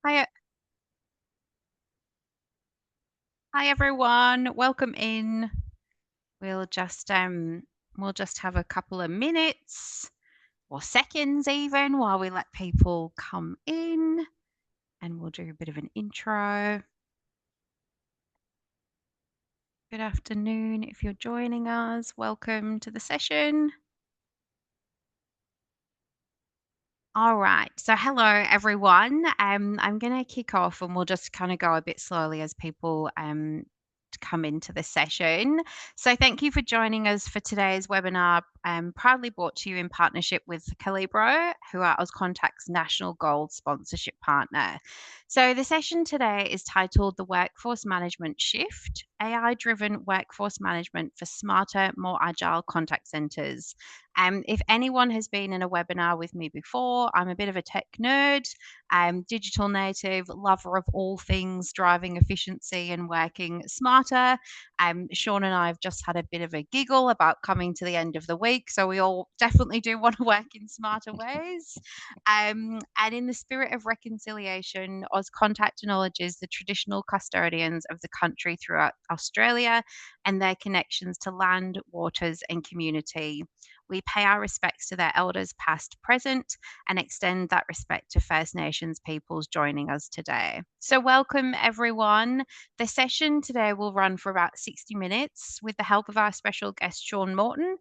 Hi, hi everyone. Welcome in. We'll just we'll just have a couple of minutes or seconds even while we let people come in, and we'll do a bit of an intro. Good afternoon if you're joining us. Welcome to the session. All right. So, hello, everyone. I'm going to kick off and we'll just kind of go a bit slowly as people come into the session. So, thank you for joining us for today's webinar, proudly brought to you in partnership with Calabrio, who are Auscontact's National Gold Sponsorship Partner. So, the session today is titled The Workforce Management Shift, AI driven workforce management for smarter, more agile contact centers. If anyone has been in a webinar with me before, I'm a bit of a tech nerd, digital native, lover of all things driving efficiency and working smarter. Sean and I have just had a bit of a giggle about coming to the end of the week, so we all definitely do want to work in smarter ways. And in the spirit of reconciliation, Auscontact acknowledges the traditional custodians of the country throughout Australia and their connections to land, waters, and community. We pay our respects to their elders, past, present, and extend that respect to First Nations peoples joining us today. So, welcome everyone. The session today will run for about 60 minutes with the help of our special guest, Sean Morton,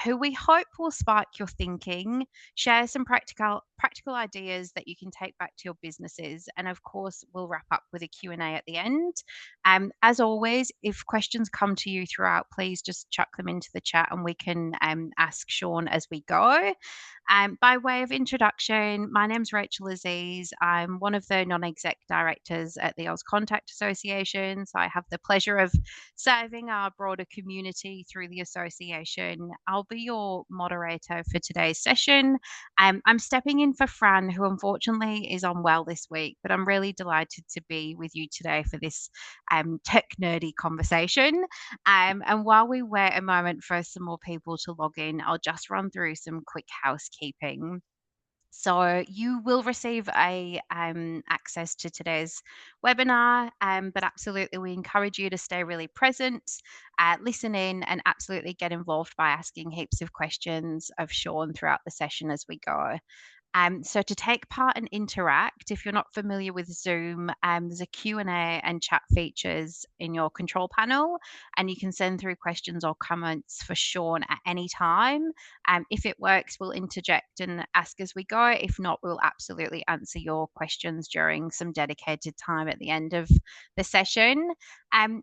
who we hope will spark your thinking, share some practical ideas that you can take back to your businesses, and of course, we'll wrap up with a Q&A at the end. As always, if questions come to you throughout, please just chuck them into the chat and we can ask Sean as we go. By way of introduction, my name's Rachel Aziz. I'm one of the non-exec directors at the Auscontact Association. So I have the pleasure of serving our broader community through the association. I'll be your moderator for today's session. I'm stepping in for Fran, who unfortunately is unwell this week, but I'm really delighted to be with you today for this tech nerdy conversation. And while we wait a moment for some more people to log in, I'll just run through some quick housekeeping. So you will receive a access to today's webinar, but absolutely we encourage you to stay really present, listen in, and absolutely get involved by asking heaps of questions of Sean throughout the session as we go. So to take part and interact, if you're not familiar with Zoom, there's a Q&A and chat features in your control panel, and you can send through questions or comments for Sean at any time. If it works, we'll interject and ask as we go. If not, we'll absolutely answer your questions during some dedicated time at the end of the session.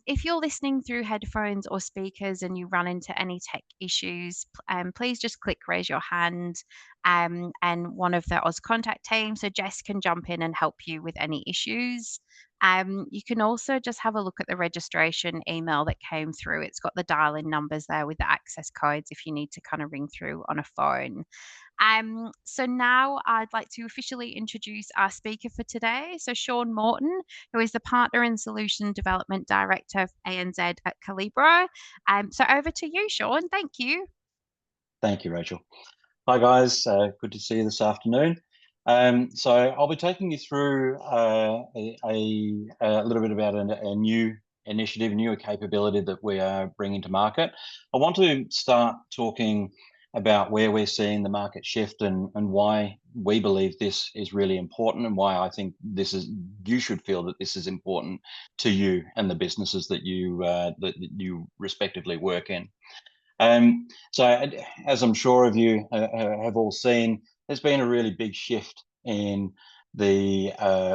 If you're listening through headphones or speakers and you run into any tech issues, please just click raise your hand, and one of the Auscontact team, so Jess can jump in and help you with any issues. You can also just have a look at the registration email that came through. It's got the dial-in numbers there with the access codes if you need to kind of ring through on a phone. So now I'd like to officially introduce our speaker for today. So Sean Morton, who is the Partner and Solution Development Director of ANZ at Calabrio. So over to you, Sean. Thank you. Thank you, Rachel. Hi, guys. Good to see you this afternoon. So I'll be taking you through a little bit about a new initiative, a newer capability that we are bringing to market. I want to start talking about where we're seeing the market shift and why we believe this is really important and why I think you should feel that this is important to you and the businesses that you respectively work in. So as I'm sure of you have all seen, there's been a really big shift in the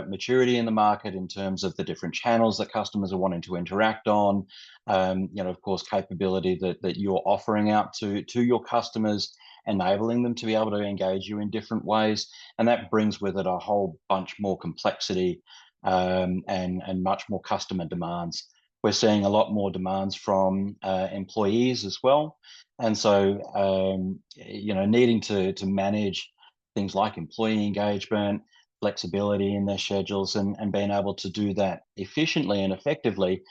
maturity in the market in terms of the different channels that customers are wanting to interact on. Of course, capability that you're offering out to your customers, enabling them to be able to engage you in different ways. And that brings with it a whole bunch more complexity and much more customer demands. We're seeing a lot more demands from employees as well. And so, needing to manage things like employee engagement, flexibility in their schedules, and being able to do that efficiently and effectively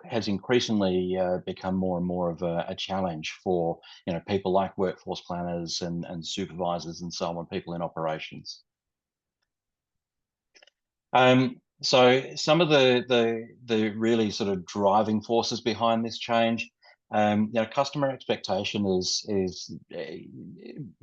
has increasingly become more and more of a challenge for people like workforce planners and supervisors and so on, people in operations. So some of the really sort of driving forces behind this change, customer expectation is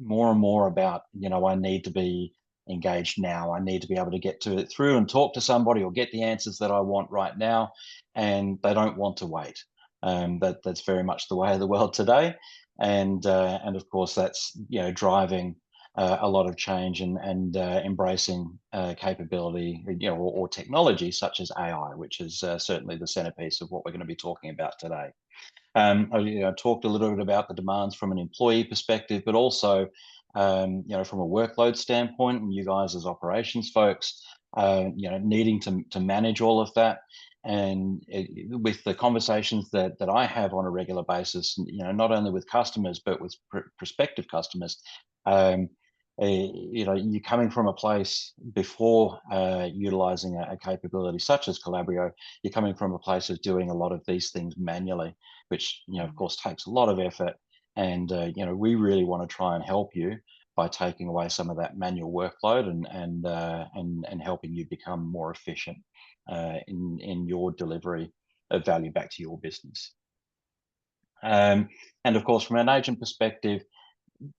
more and more about, I need to be engaged now. I need to be able to get to it through and talk to somebody or get the answers that I want right now, and they don't want to wait. That's very much the way of the world today, and of course that's driving a lot of change and embracing capability, or technology such as AI, which is certainly the centerpiece of what we're going to be talking about today. I talked a little bit about the demands from an employee perspective, but also, from a workload standpoint, and you guys as operations folks, needing to manage all of that. And with the conversations that I have on a regular basis, not only with customers but with prospective customers, you're coming from a place before utilizing a capability such as Calabrio. You're coming from a place of doing a lot of these things manually, which of course takes a lot of effort. And we really want to try and help you by taking away some of that manual workload and helping you become more efficient in your delivery of value back to your business. And of course, from an agent perspective,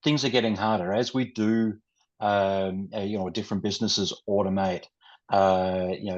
things are getting harder as we do. Different businesses automate.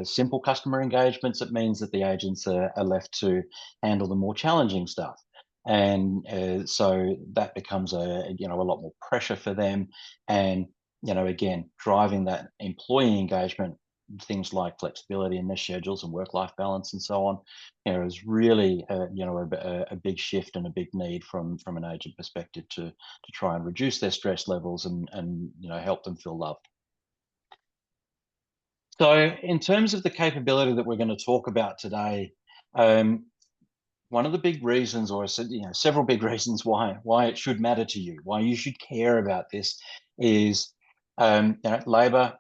Simple customer engagements. It means that the agents are left to handle the more challenging stuff, and so that becomes a lot more pressure for them. And again, driving that employee engagement, things like flexibility in their schedules and work-life balance and so on, is really a big shift and a big need from an agent perspective to try and reduce their stress levels and help them feel loved. So in terms of the capability that we're going to talk about today, one of the big reasons, or several big reasons why it should matter to you, why you should care about this, is labor,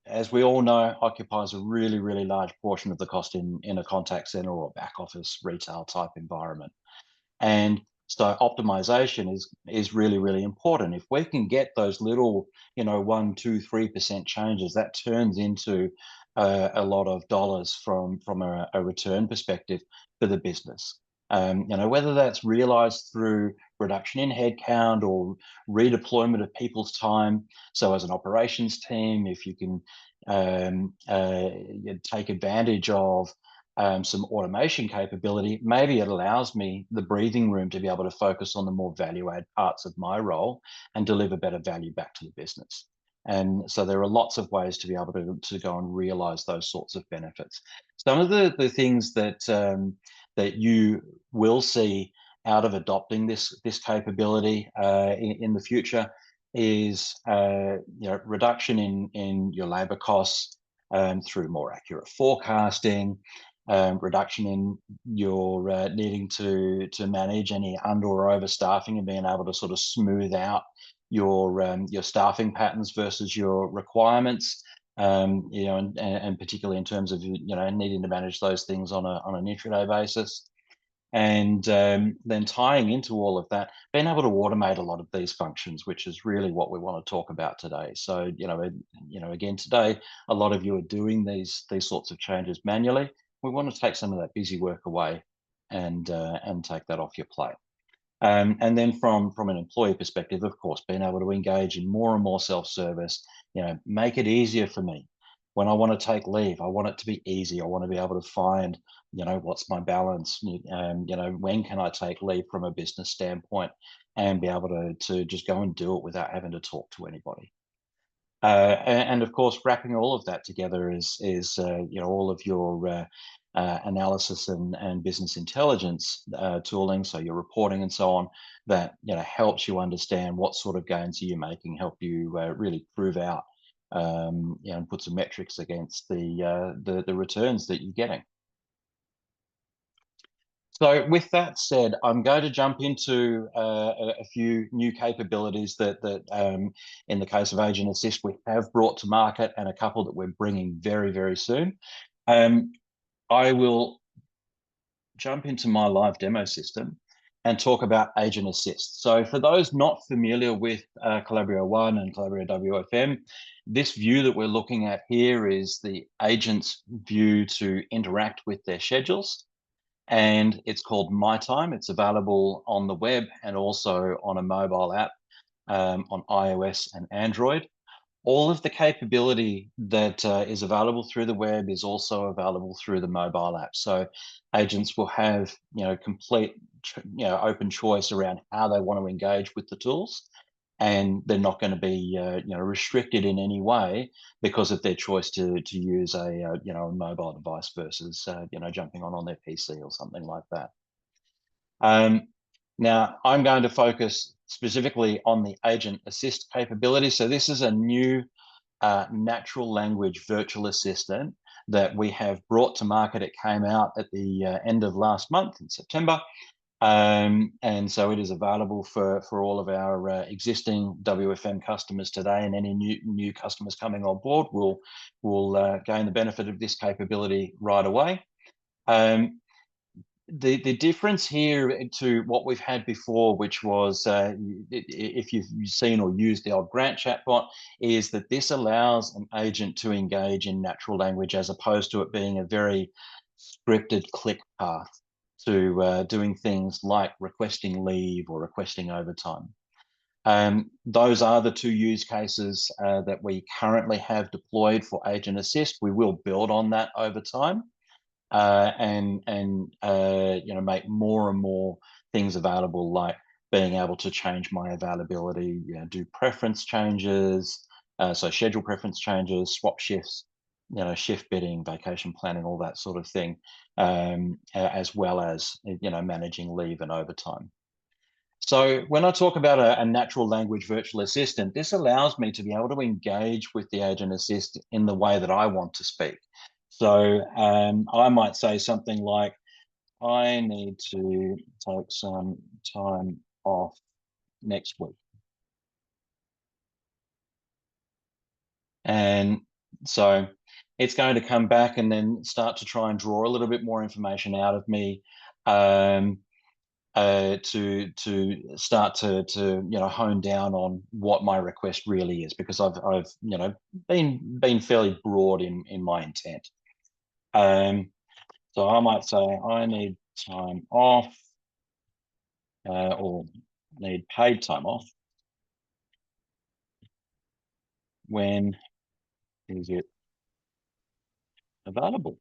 as we all know, occupies a really, really large portion of the cost in a contact center or back office retail type environment. And so optimization is really, really important. If we can get those little, 1, 2, 3% changes, that turns into a lot of dollars from a return perspective for the business. Whether that's realized through reduction in headcount or redeployment of people's time. So as an operations team, if you can take advantage of some automation capability, maybe it allows me the breathing room to be able to focus on the more value add parts of my role and deliver better value back to the business. And so there are lots of ways to be able to go and realize those sorts of benefits. Some of the things that you will see out of adopting this capability in the future is reduction in your labor costs through more accurate forecasting, reduction in your needing to manage any under or overstaffing and being able to sort of smooth out your staffing patterns versus your requirements. And particularly in terms of needing to manage those things on an intraday basis. And then tying into all of that, being able to automate a lot of these functions, which is really what we want to talk about today. So again today, a lot of you are doing these sorts of changes manually. We want to take some of that busy work away and take that off your plate. And then from an employee perspective, of course, being able to engage in more and more self-service, make it easier for me. When I want to take leave, I want it to be easy. I want to be able to find, what's my balance? When can I take leave from a business standpoint and be able to just go and do it without having to talk to anybody. And of course, wrapping all of that together is all of your analysis and business intelligence tooling, so your reporting and so on, that helps you understand what sort of gains are you making, help you really prove out and put some metrics against the returns that you're getting. So with that said, I'm going to jump into a few new capabilities that in the case of Agent Assist, we have brought to market, and a couple that we're bringing very, very soon. I will jump into my live demo system, and talk about agent assist. So for those not familiar with Calabrio 1 and Calabrio WFM, this view that we're looking at here is the agent's view to interact with their schedules. And it's called My Time. It's available on the web and also on a mobile app on iOS and Android. All of the capability that is available through the web is also available through the mobile app. So agents will have, complete, open choice around how they want to engage with the tools, and they're not going to be, restricted in any way because of their choice to use a mobile device versus, jumping on their PC or something like that. Now, I'm going to focus specifically on the agent assist capability. So this is a new natural language virtual assistant that we have brought to market. It came out at the end of last month in September. And so it is available for all of our existing WFM customers today, and any new customers coming on board will gain the benefit of this capability right away. The difference here to what we've had before, which was if you've seen or used the old Grant chatbot, is that this allows an agent to engage in natural language as opposed to it being a very scripted click path to doing things like requesting leave or requesting overtime. Those are the two use cases that we currently have deployed for Agent Assist. We will build on that over time. And make more and more things available, like being able to change my availability, do preference changes, so schedule preference changes, swap shifts, shift bidding, vacation planning, all that sort of thing, as well as managing leave and overtime. So when I talk about a natural language virtual assistant, this allows me to be able to engage with the agent assist in the way that I want to speak. So I might say something like, I need to take some time off next week. And so it's going to come back and then start to try and draw a little bit more information out of me, to start to hone down on what my request really is, because I've been fairly broad in my intent. So I might say I need time off, or need paid time off. When is it available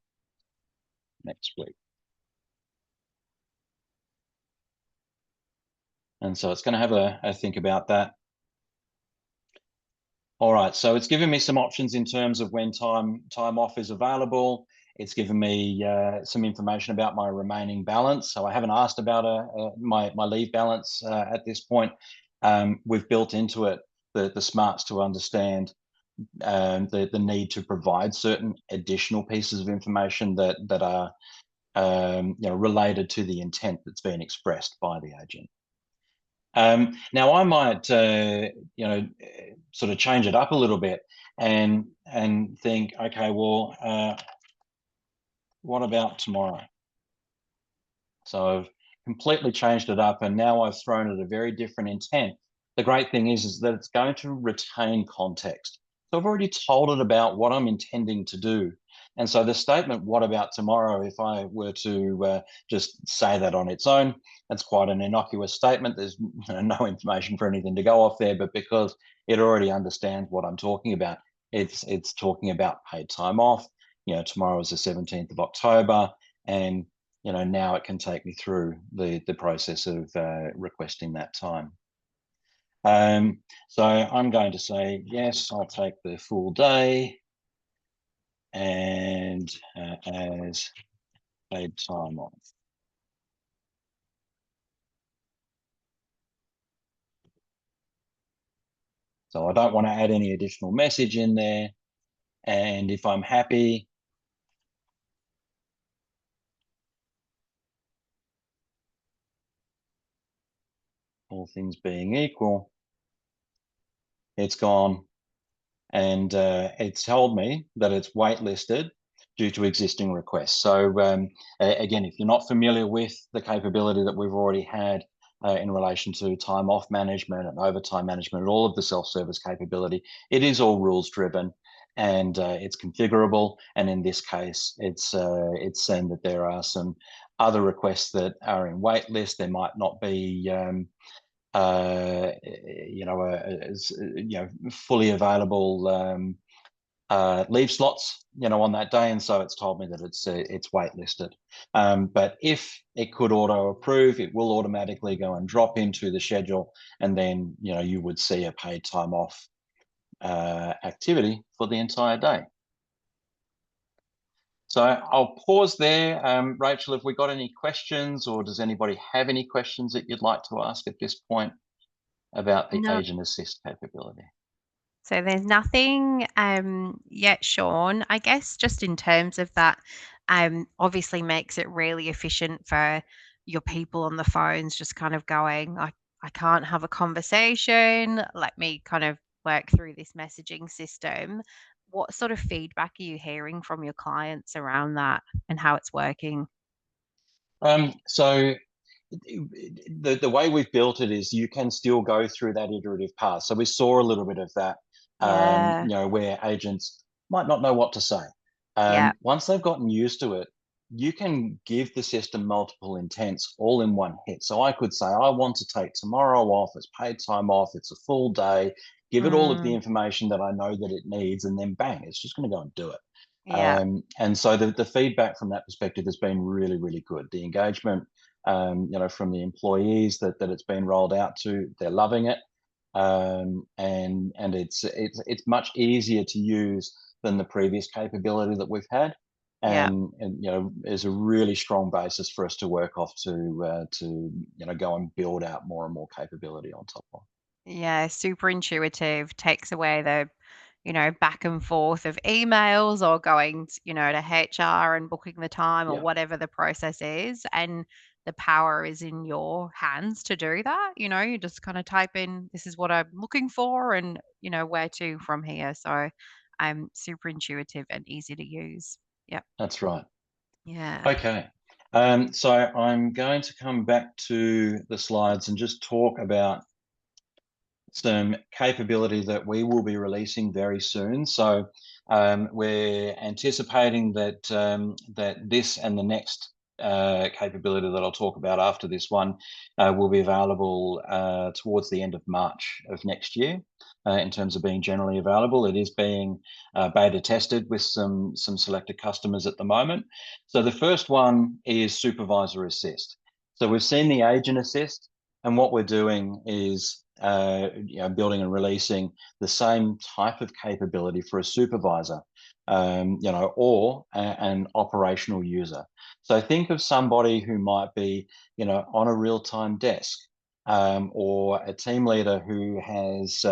next week? And so it's going to have a think about that. All right, so it's given me some options in terms of when time off is available. It's given me some information about my remaining balance. So I haven't asked about my leave balance at this point. We've built into it the smarts to understand the need to provide certain additional pieces of information that are related to the intent that's been expressed by the agent. Now I might sort of change it up a little bit and think, okay, well, what about tomorrow? So I've completely changed it up, and now I've thrown it a very different intent. The great thing is that it's going to retain context. So I've already told it about what I'm intending to do. And so the statement, what about tomorrow, if I were to just say that on its own, that's quite an innocuous statement. There's no information for anything to go off there, but because it already understands what I'm talking about, it's talking about paid time off. Tomorrow is the 17th of October, and now it can take me through the process of requesting that time. So I'm going to say, yes, I'll take the full day and as paid time off. So I don't want to add any additional message in there. And if I'm happy, all things being equal, it's gone, and it's told me that it's waitlisted due to existing requests. So again, if you're not familiar with the capability that we've already had in relation to time off management and overtime management and all of the self-service capability, it is all rules driven, and it's configurable. And in this case, it's saying that there are some other requests that are in wait list. There might not be fully available leave slots, on that day, and so it's told me that it's waitlisted. But if it could auto approve, it will automatically go and drop into the schedule, and then you would see a paid time off activity for the entire day. So I'll pause there. Rachel, have we got any questions, or does anybody have any questions that you'd like to ask at this point about the No. agent assist capability? So there's nothing yet, Sean. I guess just in terms of that, obviously makes it really efficient for your people on the phones, just kind of going, I can't have a conversation. Let me kind of work through this messaging system. What sort of feedback are you hearing from your clients around that and how it's working? So the way we've built it is you can still go through that iterative path. So we saw a little bit of that, Yeah, where agents might not know what to say. yeah, Once they've gotten used to it, you can give the system multiple intents all in one hit. So I could say, I want to take tomorrow off, it's paid time off, it's a full day, give it all of the mm, information that I know that it needs, and then bang, it's just going to go and do it. yeah, And so the feedback from that perspective has been really, really good. The engagement, from the employees that it's been rolled out to, they're loving it, and it's much easier to use than the previous capability that we've had, yeah. and is a really strong basis for us to work off to go and build out more and more capability on top of. Yeah, super intuitive, takes away the, back and forth of emails or going, to HR and booking the time or Yeah, whatever the process is. And the power is in your hands to do that. You just kind of type in, this is what I'm looking for and, where to from here. So I'm super intuitive and easy to use. Yep. that's right. Yeah. Okay. So I'm going to come back to the slides and just talk about some capability that we will be releasing very soon. So we're anticipating that this and the next capability that I'll talk about after this one will be available towards the end of March of next year. In terms of being generally available, it is being beta tested with some selected customers at the moment. So the first one is Supervisor Assist. So we've seen the Agent Assist, and what we're doing is building and releasing the same type of capability for a supervisor, or an operational user. So think of somebody who might be, on a real-time desk, or a team leader who has,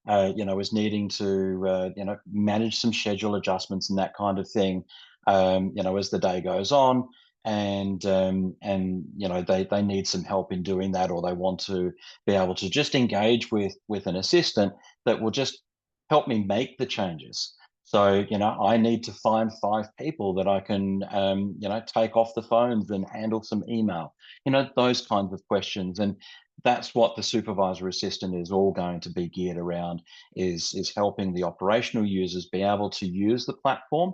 is needing to, manage some schedule adjustments and that kind of thing, as the day goes on, and they need some help in doing that, or they want to be able to just engage with an assistant that will just help me make the changes. So I need to find 5 people that I can take off the phones and handle some email, those kinds of questions. And that's what the supervisor assistant is all going to be geared around, is helping the operational users be able to use the platform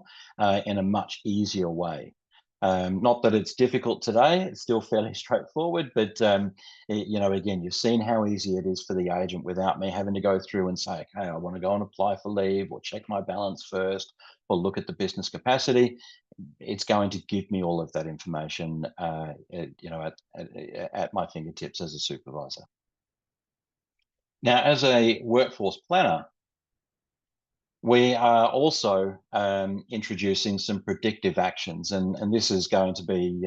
in a much easier way. Not that it's difficult today, it's still fairly straightforward, but again, you've seen how easy it is for the agent without me having to go through and say, okay, I want to go and apply for leave, or check my balance first, or look at the business capacity. It's going to give me all of that information, at my fingertips as a supervisor. Now, as a workforce planner, we are also introducing some predictive actions, and this is going to be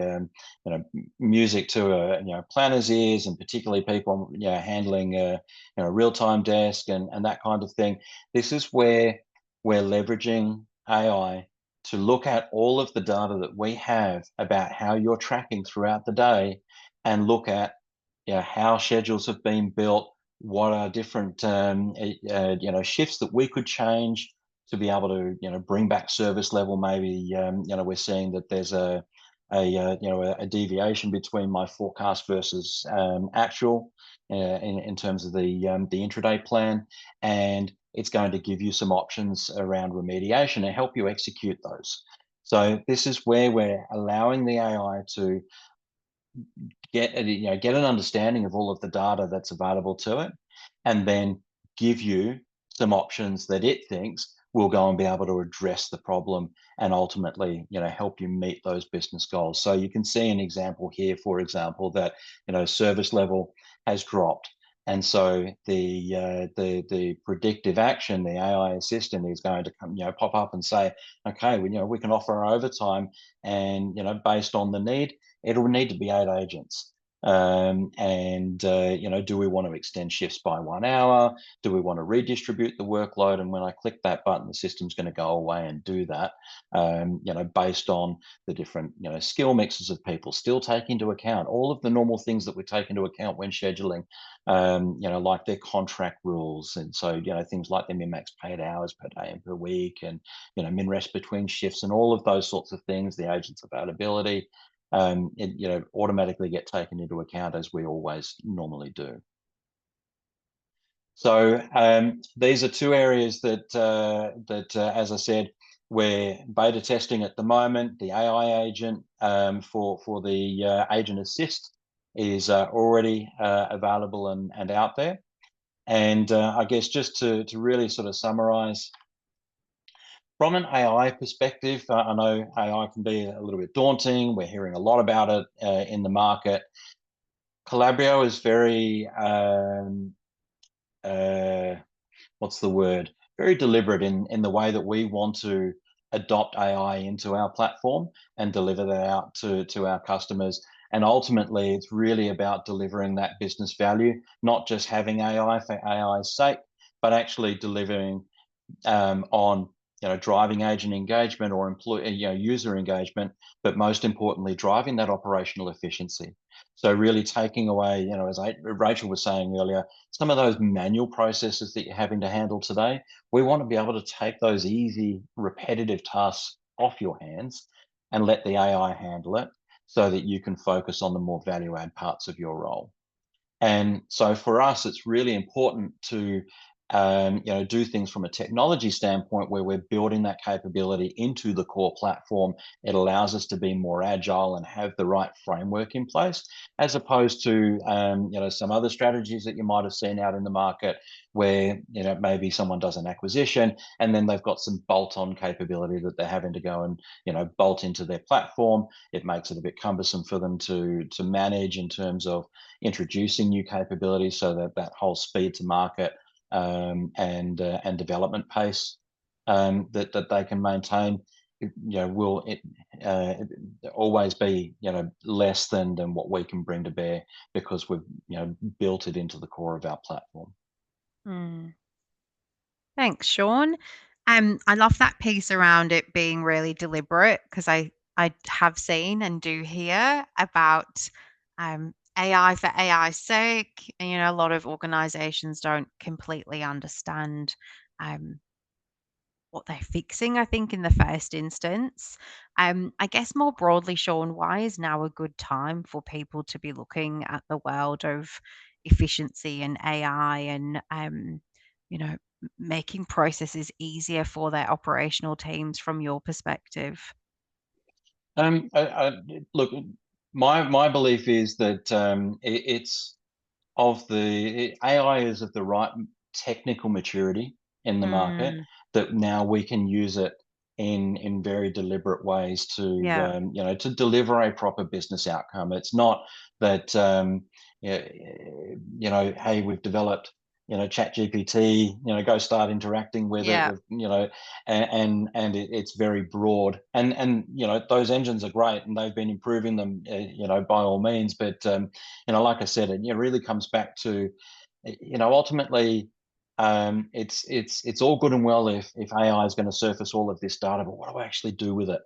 music to planners' ears, and particularly people handling a real-time desk and that kind of thing. This is where we're leveraging AI to look at all of the data that we have about how you're tracking throughout the day, and look at how schedules have been built, what are different shifts that we could change to be able to, bring back service level. Maybe, we're seeing that there's a deviation between my forecast versus actual in terms of the intraday plan, and it's going to give you some options around remediation and help you execute those. So this is where we're allowing the AI to get an understanding of all of the data that's available to it, and then give you some options that it thinks will go and be able to address the problem and ultimately, help you meet those business goals. So you can see an example here, for example, that service level has dropped. And so the predictive action, the AI assistant is going to come, pop up and say, okay, we can offer overtime, and based on the need, it'll need to be 8 agents. And do we want to extend shifts by 1 hour? Do we want to redistribute the workload? And when I click that button, the system's going to go away and do that. Based on the different skill mixes of people, still take into account all of the normal things that we take into account when scheduling, like their contract rules. And so things like their min-max paid hours per day and per week, and min rest between shifts, and all of those sorts of things, the agent's availability, automatically get taken into account, as we always normally do. So these are two areas that, as I said, we're beta testing at the moment. The AI agent for the agent assist is already available and out there. And I guess just to really sort of summarize, from an AI perspective, I know AI can be a little bit daunting. We're hearing a lot about it in the market. Calabrio is very, uh, what's the word? Very deliberate in the way that we want to adopt AI into our platform and deliver that out to our customers. And ultimately, it's really about delivering that business value, not just having AI for AI's sake, but actually delivering on driving agent engagement or employee user engagement, but most importantly driving that operational efficiency. So really taking away, as Rachel was saying earlier, some of those manual processes that you're having to handle today. We want to be able to take those easy repetitive tasks off your hands and let the AI handle it, so that you can focus on the more value add parts of your role. And so for us, it's really important to do things from a technology standpoint where we're building that capability into the core platform. It allows us to be more agile and have the right framework in place, as opposed to some other strategies that you might have seen out in the market, where maybe someone does an acquisition and then they've got some bolt-on capability that they're having to go and bolt into their platform. It makes it a bit cumbersome for them to manage in terms of introducing new capabilities, so that that whole speed to market and development pace that they can maintain, will always be less than what we can bring to bear, because we've built it into the core of our platform. Mm. Thanks, Sean. I love that piece around it being really deliberate, because I have seen and do hear about AI for AI's sake. And, a lot of organizations don't completely understand um, what they're fixing, I think, in the first instance. I guess more broadly, Sean, why is now a good time for people to be looking at the world of efficiency and AI, and, making processes easier for their operational teams from your perspective? Look, my belief is that it's of the AI is of the right technical maturity in the market, Mm, that now we can use it in very deliberate ways to yeah, to deliver a proper business outcome. It's not that hey, we've developed chat gpt, go start interacting with it yeah, with and it's very broad, and those engines are great and they've been improving them by all means, but like I said, it really comes back to ultimately, it's all good and well if AI is going to surface all of this data, but what do I actually do with it?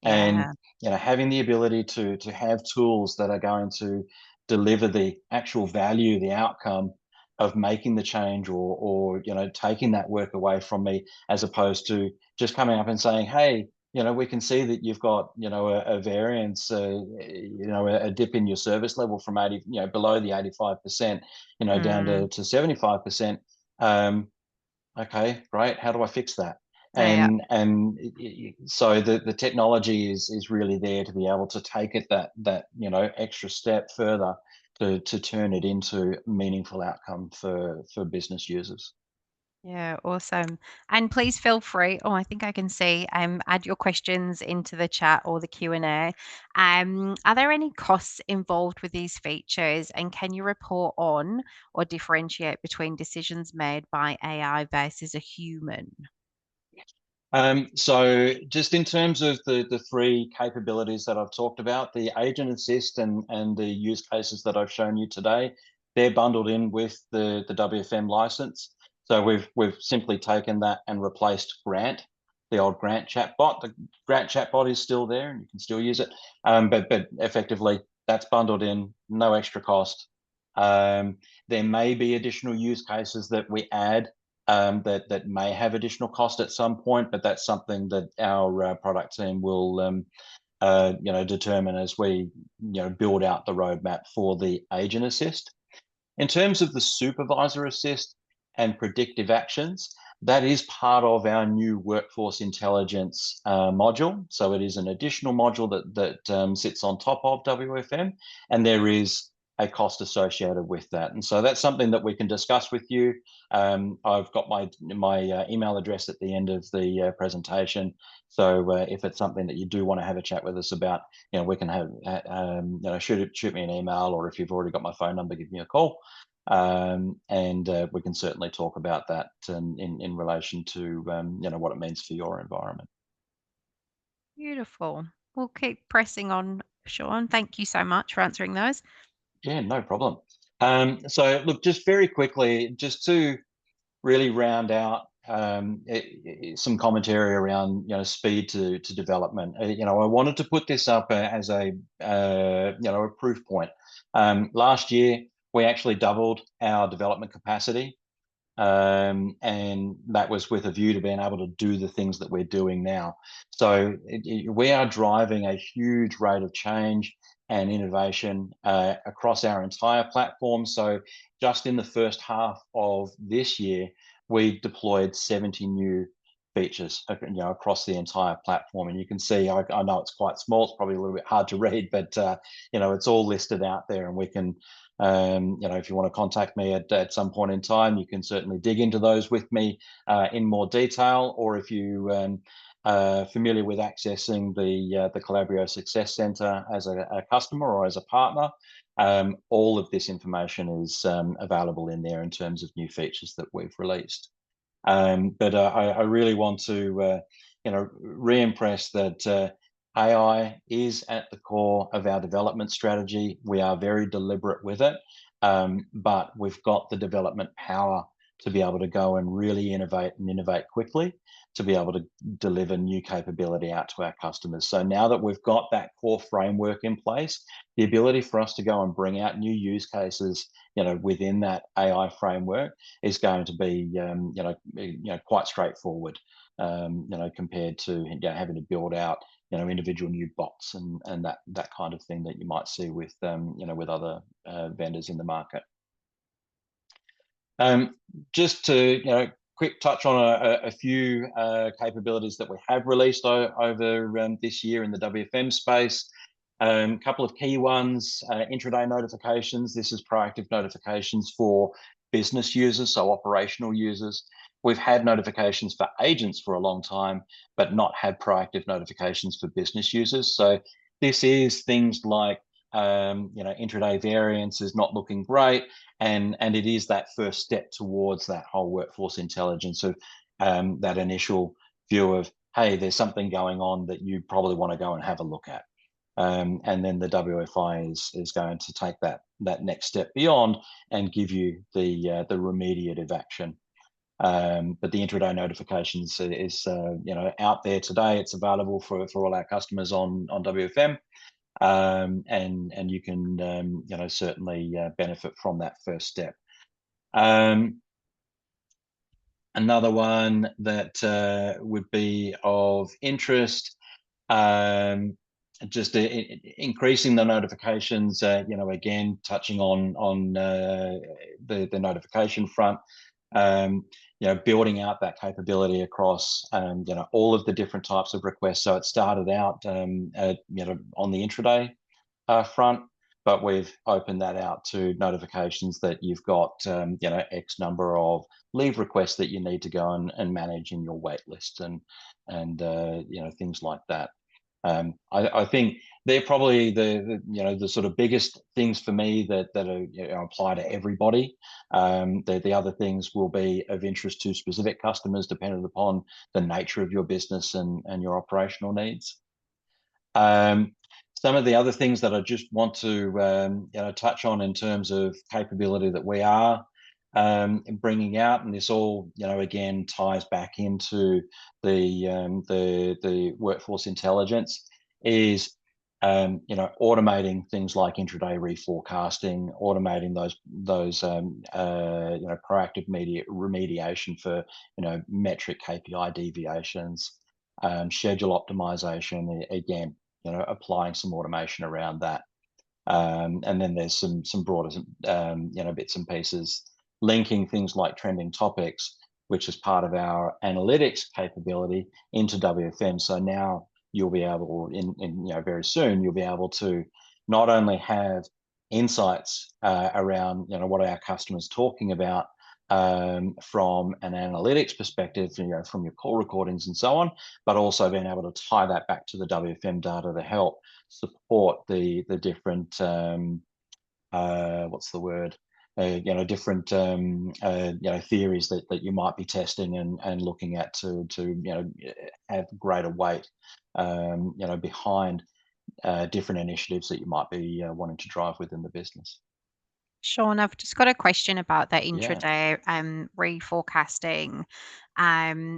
And yeah, having the ability to have tools that are going to deliver the actual value, the outcome, of making the change, or taking that work away from me, as opposed to just coming up and saying, hey, we can see that you've got, a variance, a dip in your service level from 80, below the 85%, down Mm, to 75%. Okay, great. How do I fix that? yeah. So the technology is really there to be able to take it that extra step further, to turn it into meaningful outcome for business users. Yeah, awesome. And please feel free. Oh, I think I can see. Add your questions into the chat or the Q&A. Are there any costs involved with these features, and can you report on or differentiate between decisions made by AI versus a human? So just in terms of the three capabilities that I've talked about, the agent assist and the use cases that I've shown you today, they're bundled in with the WFM license. So we've simply taken that and replaced Grant, the old Grant chatbot. The Grant chatbot is still there and you can still use it, but effectively that's bundled in, no extra cost. Um, there may be additional use cases that we add, that may have additional cost at some point, but that's something that our product team will determine as we build out the roadmap for the agent assist. In terms of the supervisor assist and predictive actions, that is part of our new workforce intelligence module. So it is an additional module that sits on top of WFM, and there is a cost associated with that. And so that's something that we can discuss with you. I've got my email address at the end of the presentation. So if it's something that you do want to have a chat with us about, we can have shoot me an email, or if you've already got my phone number, give me a call. And we can certainly talk about that in relation to what it means for your environment. Beautiful. We'll keep pressing on, Sean. Thank you so much for answering those. Yeah, no problem. So look, just very quickly, just to really round out some commentary around speed to development. I wanted to put this up as a proof point. Last year we actually doubled our development capacity. And that was with a view to being able to do the things that we're doing now. So we are driving a huge rate of change and innovation across our entire platform. So just in the first half of this year, we deployed 70 new features across the entire platform. And you can see, I know it's quite small, it's probably a little bit hard to read, but it's all listed out there, and we can if you want to contact me at some point in time, you can certainly dig into those with me in more detail. Or if you are familiar with accessing the Calabrio Success Center as a customer or as a partner, all of this information is available in there in terms of new features that we've released. But I really want to re-impress that AI is at the core of our development strategy. We are very deliberate with it, but we've got the development power to be able to go and really innovate quickly, to be able to deliver new capability out to our customers. So now that we've got that core framework in place, the ability for us to go and bring out new use cases, within that AI framework, is going to be quite straightforward, compared to having to build out individual new bots and that kind of thing that you might see with with other vendors in the market. Um, just to quick touch on a few capabilities that we have released over this year in the WFM space. A couple of key ones: intraday notifications. This is proactive notifications for business users, so operational users. We've had notifications for agents for a long time, but not had proactive notifications for business users. So this is things like intraday variance is not looking great, and it is that first step towards that whole workforce intelligence of that initial view of, hey, there's something going on that you probably want to go and have a look at. And then the WFI is going to take that next step beyond and give you the remediative action. But the intraday notifications is out there today. It's available for all our customers on WFM, and you can certainly benefit from that first step. Um, Another one that would be of interest, um, just increasing the notifications. Again, touching on the notification front. Um, Building out that capability across all of the different types of requests. So it started out on the intraday front, but we've opened that out to notifications that you've got X number of leave requests that you need to go and manage in your wait list, and things like that. I think they're probably the sort of biggest things for me that are, apply to everybody. The other things will be of interest to specific customers, depending upon the nature of your business and your operational needs. Um, some of the other things that I just want to touch on in terms of capability that we are bringing out, and this all again ties back into the workforce intelligence, is automating things like intraday reforecasting, automating those proactive remediation for metric KPI deviations, schedule optimization. Again, applying some automation around that. And then there's some broader bits and pieces linking things like trending topics, which is part of our analytics capability, into WFM. So now you'll be able, very soon, you'll be able to not only have insights around what are our customers talking about, from an analytics perspective, from your call recordings and so on, but also being able to tie that back to the WFM data to help support the different what's the word, different theories that you might be testing and looking at to have greater weight behind different initiatives that you might be wanting to drive within the business. Sean, I've just got a question about that Yeah. intraday reforecasting.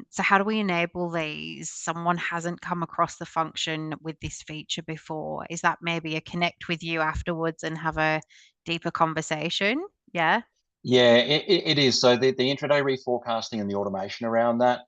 So how do we enable these? Someone hasn't come across the function with this feature before. Is that maybe a connect with you afterwards and have a deeper conversation? Yeah. Yeah, it is. So the intraday reforecasting and the automation around that,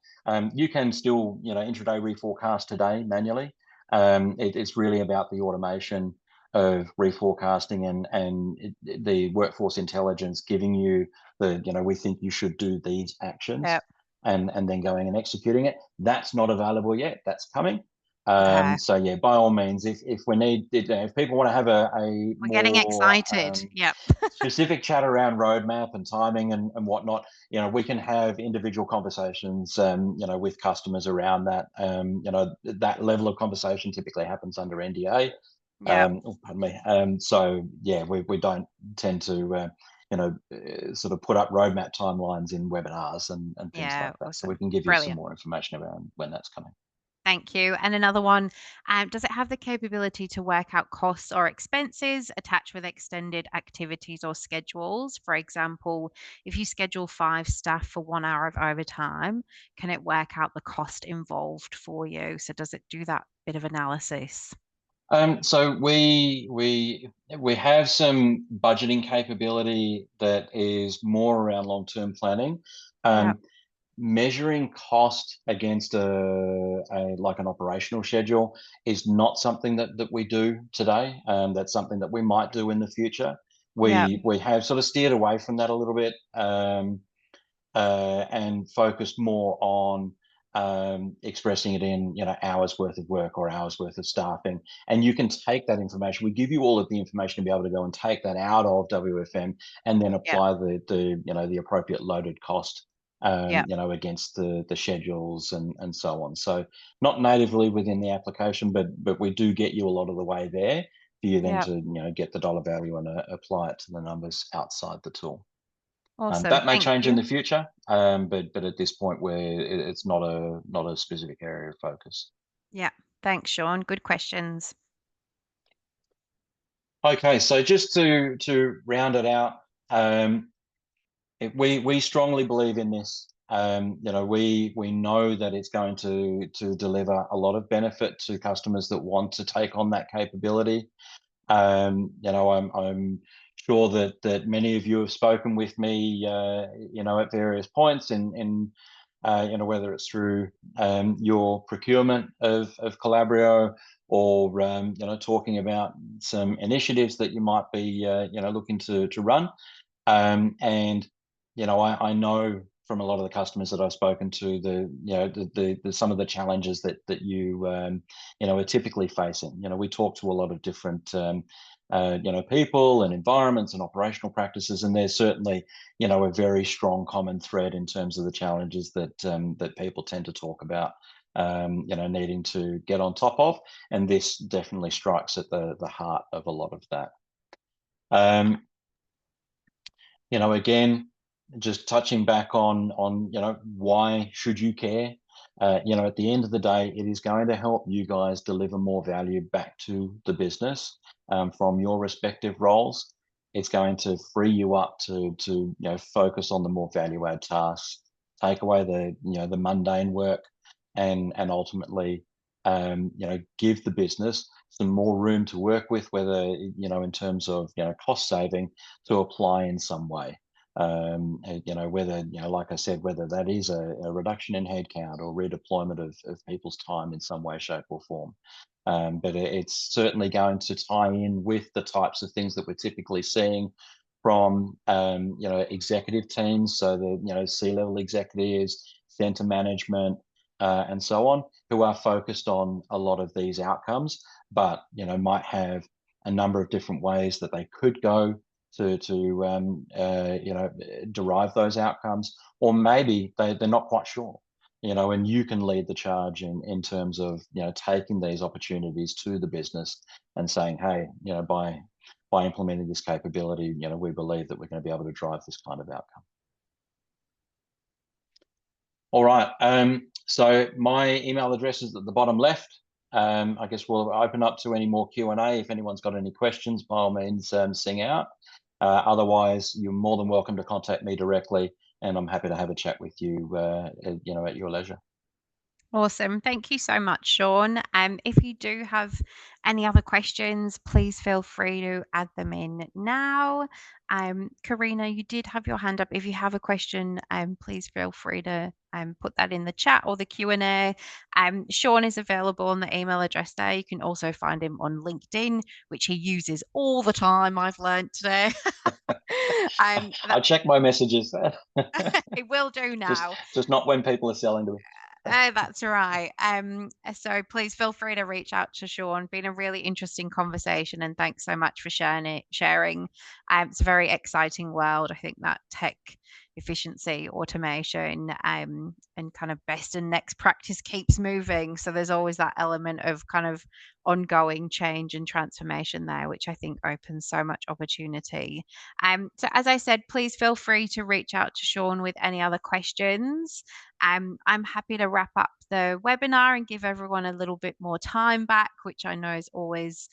you can still, intraday reforecast today manually. It's really about the automation of reforecasting and the workforce intelligence giving you we think you should do these actions, Yeah. and then going and executing it. That's not available yet. That's coming. Okay. So yeah, by all means, if we need, if people want to have a We're getting more excited. Yep. specific chat around roadmap and timing and whatnot, we can have individual conversations, with customers around that. That level of conversation typically happens under NDA. Yep. Oh, pardon me. So yeah, we don't tend to, sort of put up roadmap timelines in webinars and things Yeah. like that. So we Awesome. can give you some Brilliant. more information around when that's coming. Thank you. And another one, does it have the capability to work out costs or expenses attached with extended activities or schedules? For example, if you schedule 5 staff for 1 hour of overtime, can it work out the cost involved for you? So does it do that bit of analysis? So we have some budgeting capability that is more around long-term planning. Yeah. Um, Measuring cost against a like an operational schedule is not something that we do today. That's something that we might do in the future. Yeah. We have sort of steered away from that a little bit. And focused more on expressing it in hours worth of work or hours worth of staffing. And you can take that information. We give you all of the information to be able to go and take that out of WFM and then Yeah. apply the appropriate loaded cost Yeah. against the schedules and so on. So not natively within the application, but we do get you a lot of the way there for you then Yeah. to get the dollar value and apply it to the numbers outside the tool. Awesome. That may Thank change in you. the future, but at this point, where it's not a specific area of focus. Yeah. Thanks, Sean. Good questions. Okay, so just to round it out, we strongly believe in this. We know that it's going to deliver a lot of benefit to customers that want to take on that capability. I'm sure that many of you have spoken with me, at various points whether it's through your procurement of Calabrio or talking about some initiatives that you might be looking to run. And I know from a lot of the customers that I've spoken to, the some of the challenges that you are typically facing. We talk to a lot of different people and environments and operational practices, and there's certainly a very strong common thread in terms of the challenges that people tend to talk about. Needing to get on top of, and this definitely strikes at the heart of a lot of that. Um, again, just touching back on why should you care? At the end of the day, it is going to help you guys deliver more value back to the business from your respective roles. It's going to free you up to focus on the more value add tasks, take away the mundane work, and ultimately give the business some more room to work with, whether in terms of cost saving to apply in some way. Whether like I said, whether that is a reduction in headcount or redeployment of people's time in some way, shape, or form. But it's certainly going to tie in with the types of things that we're typically seeing from executive teams, so the C-level executives, center management, and so on, who are focused on a lot of these outcomes, but might have a number of different ways that they could go to derive those outcomes, or maybe they're not quite sure. And you can lead the charge in terms of taking these opportunities to the business and saying, hey, by implementing this capability, we believe that we're going to be able to drive this kind of outcome. All right. So my email address is at the bottom left. I guess we'll open up to any more Q&A. If anyone's got any questions, by all means, sing out. Otherwise, you're more than welcome to contact me directly, and I'm happy to have a chat with you, at your leisure. Awesome. Thank you so much, Sean. If you do have any other questions, please feel free to add them in now. Karina, you did have your hand up. If you have a question, please feel free to put that in the chat or the Q&A. Sean is available on the email address there. You can also find him on LinkedIn, which he uses all the time, I've learned today. I check my messages. It will do just now. just not when people are selling to me. Oh, that's right. So please feel free to reach out to Sean. Been a really interesting conversation, and thanks so much for sharing it. Sharing, it's a very exciting world. I think that tech efficiency, automation, and kind of best and next practice keeps moving. So there's always that element of kind of ongoing change and transformation there, which I think opens so much opportunity. So as I said, please feel free to reach out to Sean with any other questions. I'm happy to wrap up the webinar and give everyone a little bit more time back, which I know is always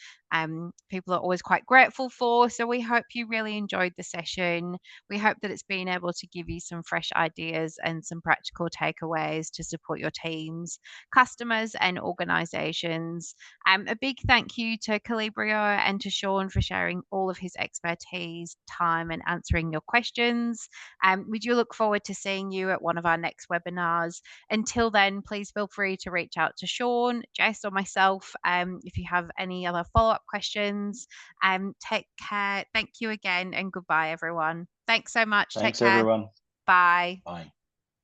people are always quite grateful for. So we hope you really enjoyed the session. We hope that it's been able to give you some fresh ideas and some practical takeaways to support your teams, customers, and organizations. A big thank you to Calabrio and to Sean for sharing all of his expertise, time, and answering your questions. We do look forward to seeing you at one of our next webinars. Until then, please feel free to reach out to Sean, Jess, or myself if you have any other follow-up questions. Take care. Thank you again, and goodbye, everyone. Thanks so much. Take Thanks, care. everyone. Bye. Bye.